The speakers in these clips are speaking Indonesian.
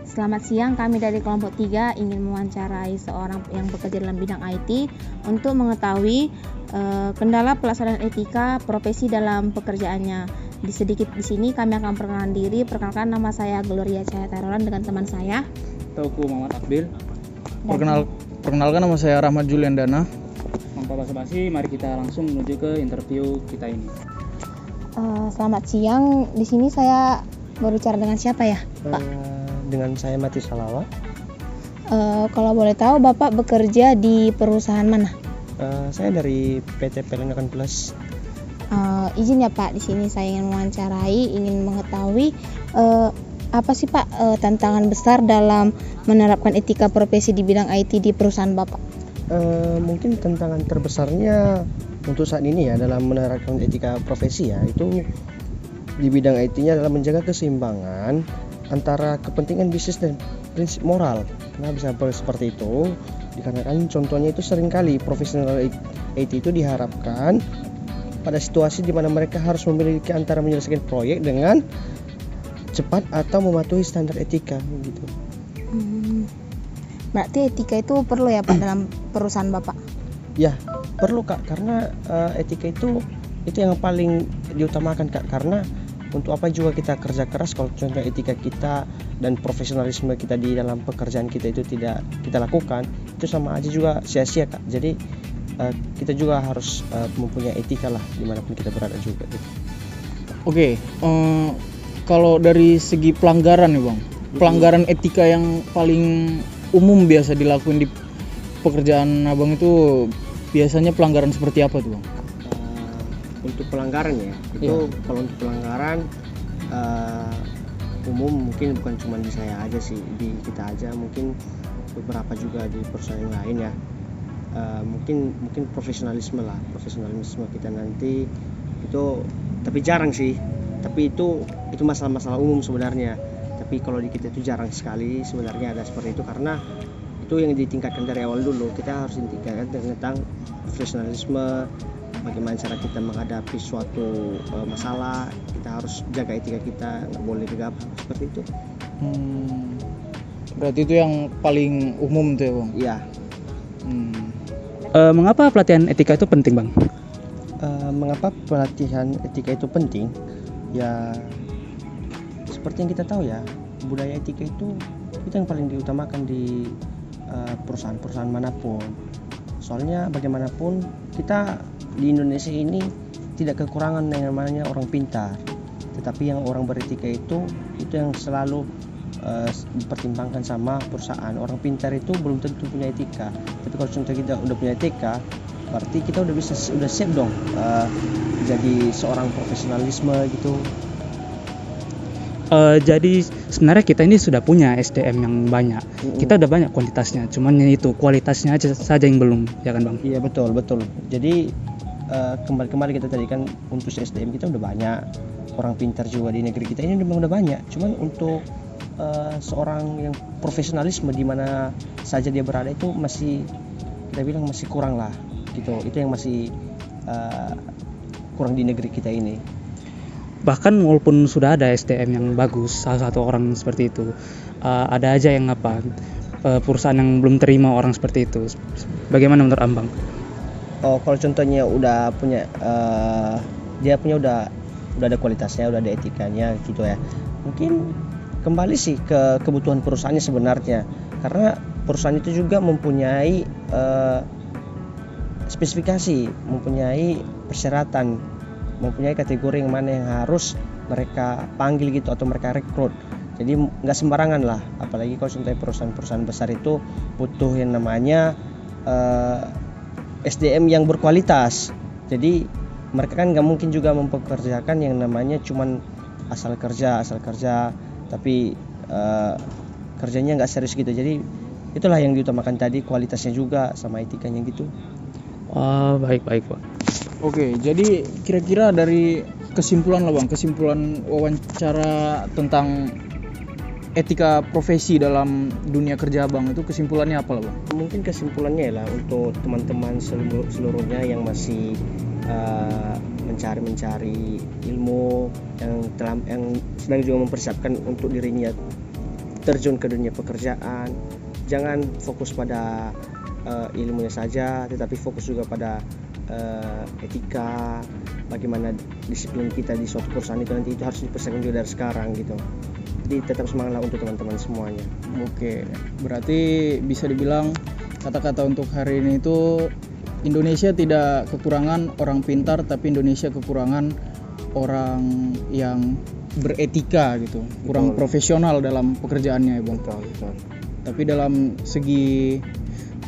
Selamat siang, kami dari kelompok 3 ingin mewawancarai seorang yang bekerja dalam bidang IT untuk mengetahui kendala pelaksanaan etika profesi dalam pekerjaannya. Di sini kami akan perkenalan diri. Perkenalkan, nama saya Gloria Cahaya Tarolan dengan teman saya. Tauku Muhammad Akbil. Perkenalkan, nama saya Rahmat Julian Dana. Tanpa basa-basi, mari kita langsung menuju ke interview kita ini. Selamat siang. Di sini saya berbicara dengan siapa ya, Pak? Dengan saya Mati Salawa. Kalau boleh tahu, Bapak bekerja di perusahaan mana? Saya dari PT Pelengakan Plus. Izin ya Pak, di sini saya ingin mewawancarai, ingin mengetahui apa sih Pak tantangan besar dalam menerapkan etika profesi di bidang IT di perusahaan Bapak? Mungkin tantangan terbesarnya untuk saat ini ya dalam menerapkan etika profesi ya, itu di bidang IT-nya adalah menjaga keseimbangan antara kepentingan bisnis dan prinsip moral. Kenapa bisa seperti itu? Dikarenakan contohnya itu seringkali profesional IT itu diharapkan pada situasi di mana mereka harus memiliki antara menyelesaikan proyek dengan cepat atau mematuhi standar etika gitu. Berarti etika itu perlu ya Pak dalam perusahaan Bapak? Ya, perlu Kak, karena etika itu yang paling diutamakan Kak, karena untuk apa juga kita kerja keras kalau contoh etika kita dan profesionalisme kita di dalam pekerjaan kita itu tidak kita lakukan, itu sama aja juga sia-sia Kak. Jadi kita juga harus mempunyai etika lah dimanapun kita berada juga gitu. Oke, kalau dari segi pelanggaran nih Bang, pelanggaran etika yang paling umum biasa dilakukan di pekerjaan Abang itu biasanya pelanggaran seperti apa tuh Bang? Untuk pelanggaran ya, itu kalau untuk pelanggaran umum mungkin bukan cuma di saya aja sih, di kita aja, mungkin beberapa juga di perusahaan yang lain ya. Mungkin profesionalisme kita nanti itu, tapi jarang sih, tapi itu masalah-masalah umum sebenarnya. Tapi kalau di kita itu jarang sekali sebenarnya ada seperti itu, karena itu yang ditingkatkan dari awal dulu. Kita harus ditingkatkan tentang profesionalisme, bagaimana cara kita menghadapi suatu masalah. Kita harus jaga etika kita, nggak boleh gegabah seperti itu. Berarti itu yang paling umum tuh ya Bang? Iya. Mengapa pelatihan etika itu penting Bang? Mengapa pelatihan etika itu penting? Ya seperti yang kita tahu ya, budaya etika itu yang paling diutamakan di perusahaan-perusahaan manapun. Soalnya bagaimanapun kita di Indonesia ini tidak kekurangan yang namanya orang pintar, tetapi yang orang beretika itu yang selalu dipertimbangkan sama perusahaan. Orang pintar itu belum tentu punya etika, tapi kalau contoh kita udah punya etika, berarti kita udah siap dong jadi seorang profesionalisme gitu. Jadi sebenarnya kita ini sudah punya SDM yang banyak. Kita udah banyak kuantitasnya, cuman itu kualitasnya aja saja yang belum, ya kan Bang? Iya betul. Jadi kembali kita tadi kan, untuk SDM kita udah banyak, orang pintar juga di negeri kita ini udah banyak. Cuman untuk seorang yang profesionalisme di mana saja dia berada itu masih, kita bilang masih kurang lah gitu. Itu yang masih kurang di negeri kita ini. Bahkan walaupun sudah ada SDM yang bagus, salah satu orang seperti itu, ada aja yang perusahaan yang belum terima orang seperti itu. Bagaimana menurut Abang? Kalau contohnya udah punya dia punya udah ada kualitasnya, udah ada etikanya gitu ya. Mungkin kembali sih ke kebutuhan perusahaannya sebenarnya, karena perusahaan itu juga mempunyai spesifikasi, mempunyai persyaratan, mempunyai kategori yang mana yang harus mereka panggil gitu atau mereka rekrut. Jadi nggak sembarangan lah, apalagi kalau contohnya perusahaan-perusahaan besar itu butuh yang namanya SDM yang berkualitas. Jadi mereka kan nggak mungkin juga mempekerjakan yang namanya cuman asal kerja, tapi kerjanya nggak serius gitu. Jadi itulah yang diutamakan tadi, kualitasnya juga sama etikanya gitu. Baik Pak. Oke, jadi kira-kira dari kesimpulan lah Bang, kesimpulan wawancara tentang etika profesi dalam dunia kerja Bang, itu kesimpulannya apa lah Bang? Mungkin kesimpulannya lah untuk teman-teman seluruhnya yang masih mencari ilmu, yang sedang juga mempersiapkan untuk dirinya terjun ke dunia pekerjaan. Jangan fokus pada ilmunya saja, tetapi fokus juga pada etika, bagaimana disiplin kita di suatu perusahaan itu nanti itu harus dipersiapkan juga dari sekarang gitu. Jadi tetap semangatlah untuk teman-teman semuanya. Oke, berarti bisa dibilang kata-kata untuk hari ini itu Indonesia tidak kekurangan orang pintar, tapi Indonesia kekurangan orang yang beretika gitu, kurang Betul. profesional dalam pekerjaannya ya Bang. Betul. Tapi dalam segi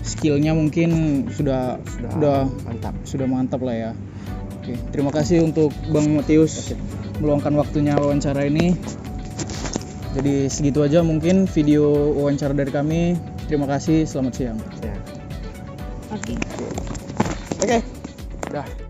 skillnya mungkin sudah Mantap. lah ya. Oke, terima kasih untuk Bang Matius meluangkan waktunya wawancara ini. Jadi segitu aja mungkin video wawancara dari kami. Terima kasih, selamat siang. Ya. Oke. Oke. Udah.